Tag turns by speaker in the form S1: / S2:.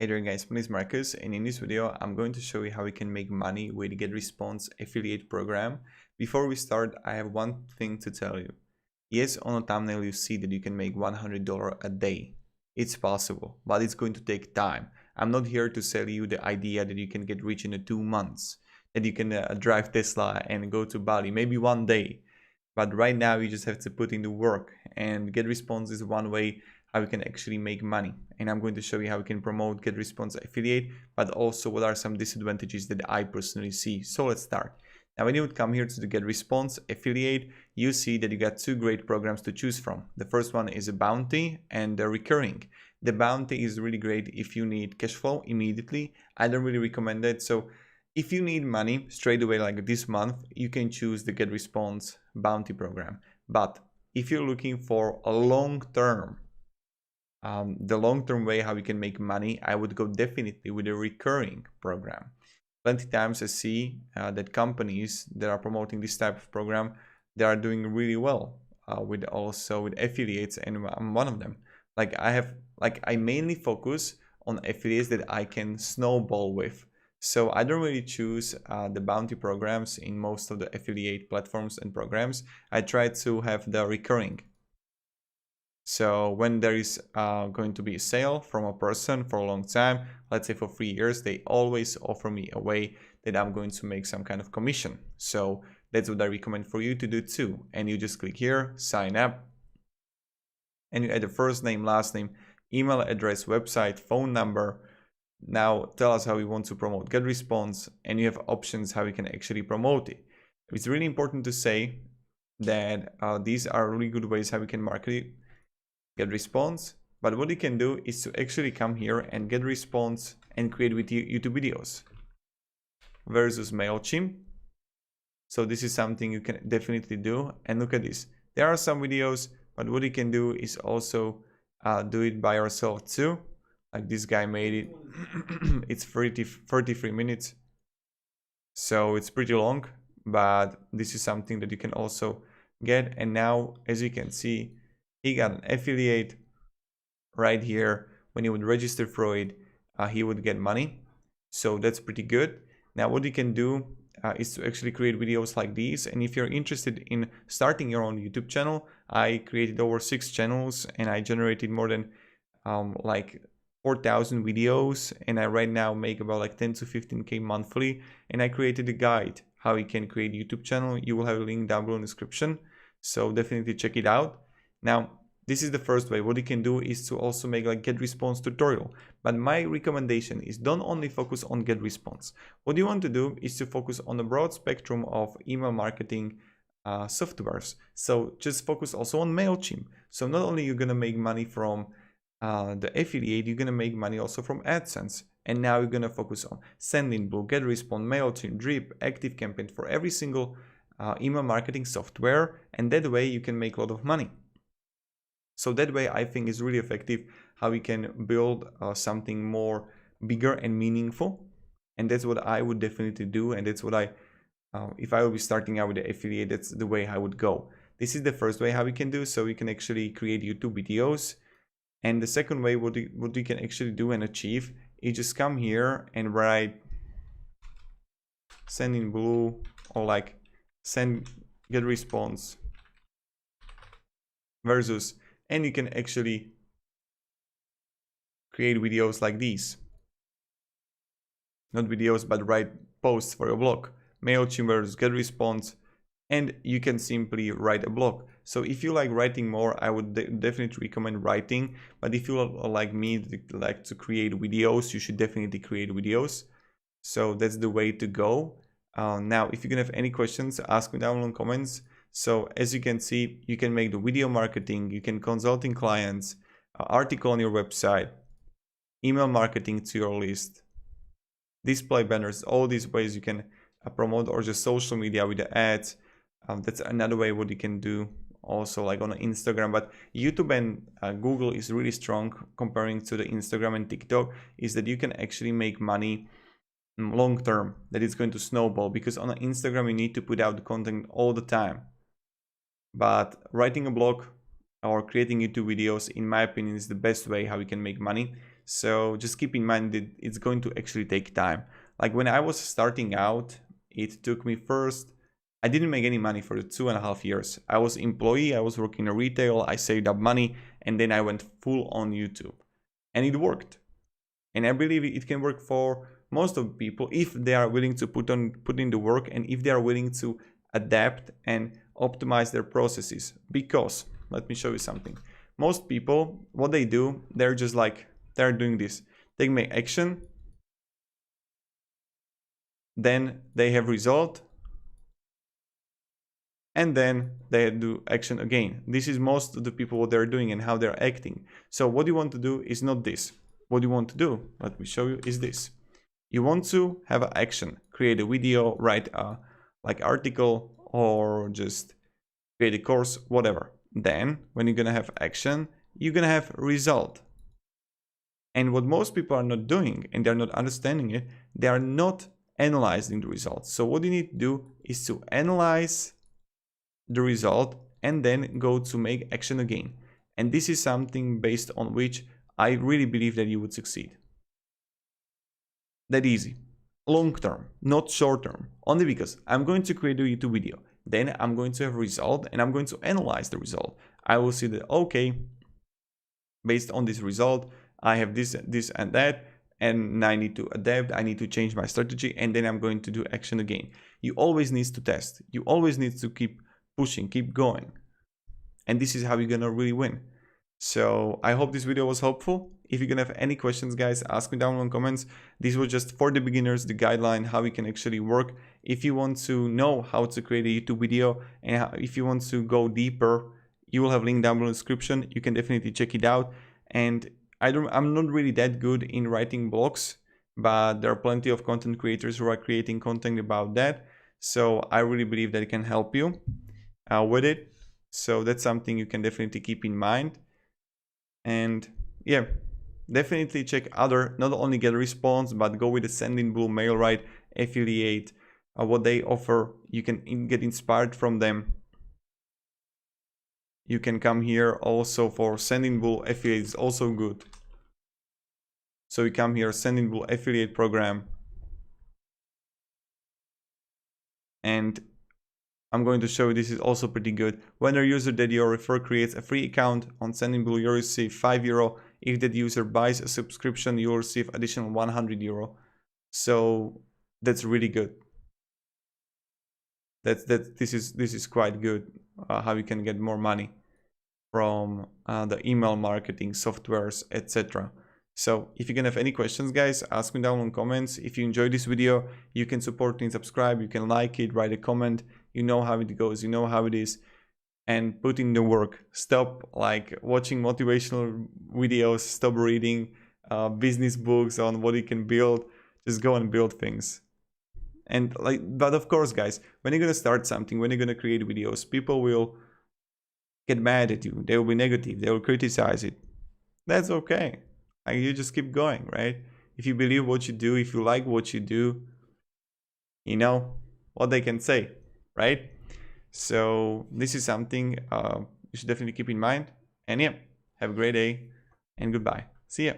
S1: Hey there guys, my name is Marcus, and in this video I'm going to show you how we can make money with GetResponse affiliate program. Before we start, I have one thing to tell you. Yes, on a thumbnail you see that you can make $100 a day. It's possible, but it's going to take time. I'm not here to sell you the idea that you can get rich in 2 months, that you can drive Tesla and go to Bali, maybe one day. But right now you just have to put in the work, and GetResponse is one way how you can actually make money. And I'm going to show you how you can promote GetResponse affiliate, but also what are some disadvantages that I personally see. So let's start. Now when you would come here to the GetResponse affiliate, you see that you got two great programs to choose from. The first one is a bounty and a recurring. The bounty is really great if you need cash flow immediately. I don't really recommend it. So if you need money straight away, like this month, you can choose the GetResponse bounty program. But if you're looking for a long-term, the long-term way how you can make money, I would go definitely with a recurring program. Plenty times I see that companies that are promoting this type of program, they are doing really well with affiliates, and I'm one of them. I mainly focus on affiliates that I can snowball with. So I don't really choose the bounty programs in most of the affiliate platforms and programs. I try to have the recurring. So when there is going to be a sale from a person for a long time, let's say for 3 years, they always offer me a way that I'm going to make some kind of commission. So that's what I recommend for you to do too. And you just click here, sign up, and you add the first name, last name, email address, website, phone number. Now tell us how you want to promote GetResponse, and you have options how you can actually promote it. It's really important to say that these are really good ways how we can market it. GetResponse, but what you can do is to actually come here and GetResponse and create with YouTube videos versus MailChimp. So this is something you can definitely do. And look at this, there are some videos, but what you can do is also do it by yourself too. Like this guy made it. It's 33 minutes, so it's pretty long, but this is something that you can also get. And now, as you can see, he got an affiliate right here. When you would register for it, he would get money. So that's pretty good. Now what you can do is to actually create videos like these. And if you're interested in starting your own YouTube channel, I created over 6 channels and I generated more than like 4,000 videos, and I right now make about like 10 to 15k monthly. And I created a guide how you can create YouTube channel. You will have a link down below in the description, so definitely check it out. Now this is the first way. What you can do is to also make like GetResponse tutorial, but my recommendation is don't only focus on GetResponse. What you want to do is to focus on a broad spectrum of email marketing softwares. So just focus also on MailChimp. So not only you're gonna make money from the affiliate, you're gonna make money also from AdSense. And now you're gonna focus on Sendinblue, GetResponse, MailChimp, Drip, ActiveCampaign for every single email marketing software, and that way you can make a lot of money. So that way I think is really effective how we can build something more bigger and meaningful. And that's what I would definitely do, and that's what if I will be starting out with the affiliate, that's the way I would go. This is the first way how we can do. So we can actually create YouTube videos. And the second way, what we can actually do and achieve is just come here and write Sendinblue, or like send GetResponse versus, and you can actually create videos like these. Not videos, but write posts for your blog. MailChimp versus GetResponse, and you can simply write a blog. So if you like writing more, I would definitely recommend writing. But if you are like me, like to create videos, you should definitely create videos. So that's the way to go. Now, if you can have any questions, ask me down in the comments. So as you can see, you can make the video marketing, you can consulting clients, article on your website, email marketing to your list, display banners, all these ways you can promote, or just social media with the ads. That's another way what you can do also, like on Instagram. But YouTube and Google is really strong comparing to the Instagram and TikTok, is that you can actually make money long term, that it's going to snowball, because on Instagram you need to put out the content all the time. But writing a blog or creating YouTube videos, in my opinion, is the best way how you can make money. So just keep in mind that it's going to actually take time. Like when I was starting out, it took me first, I didn't make any money for the 2.5 years. I was employee, I was working in retail, I saved up money, and then I went full on YouTube. And it worked. And I believe it can work for most of people if they are willing to put in the work, and if they are willing to adapt and optimize their processes. Because let me show you something. Most people, what they do, they're just like, they're doing this. They make action, then they have result, and then they do action again. This is most of the people what they're doing and how they're acting. So what you want to do is not this. What you want to do, let me show you, is this. You want to have an action, create a video, write a like article, or just create a course, whatever. Then when you're gonna have action, you're gonna have result. And what most people are not doing, and they're not understanding it, they are not analyzing the results. So what you need to do is to analyze the result and then go to make action again. And this is something based on which I really believe that you would succeed. That easy. Long term, not short term. Only because I'm going to create a YouTube video. Then I'm going to have a result and I'm going to analyze the result. I will see that, okay, based on this result, I have this and that, and I need to adapt, I need to change my strategy, and then I'm going to do action again. You always need to test. You always need to keep pushing, keep going. And this is how you're gonna really win. So I hope this video was helpful. If you're gonna have any questions, guys, ask me down in the comments. This was just for the beginners, the guideline, how we can actually work. If you want to know how to create a YouTube video, and if you want to go deeper, you will have a link down below in the description. You can definitely check it out. And I'm not really that good in writing blogs, but there are plenty of content creators who are creating content about that. So I really believe that it can help you with it. So that's something you can definitely keep in mind. And yeah, definitely check other, not only GetResponse, but go with the Sendinblue, MailRite, affiliate, what they offer. You can get inspired from them. You can come here also for Sendinblue affiliate is also good. So you come here, Sendinblue affiliate program, and I'm going to show you this is also pretty good. When a user that you refer creates a free account on Sendinblue, you'll receive €5. If that user buys a subscription, you'll receive additional €100. So that's really good. This is quite good. How you can get more money from the email marketing softwares, etc. So if you can have any questions, guys, ask me down in the comments. If you enjoyed this video, you can support me and subscribe. You can like it, write a comment. You know how it goes, you know how it is, and put in the work. Stop like watching motivational videos, stop reading business books on what you can build. Just go and build things. And but of course, guys, when you're gonna start something, when you're gonna create videos, people will get mad at you. They will be negative, they will criticize it. That's okay. Like, you just keep going, right? If you believe what you do, if you like what you do, you know what they can say, right? So this is something you should definitely keep in mind. And yeah, have a great day and goodbye. See ya.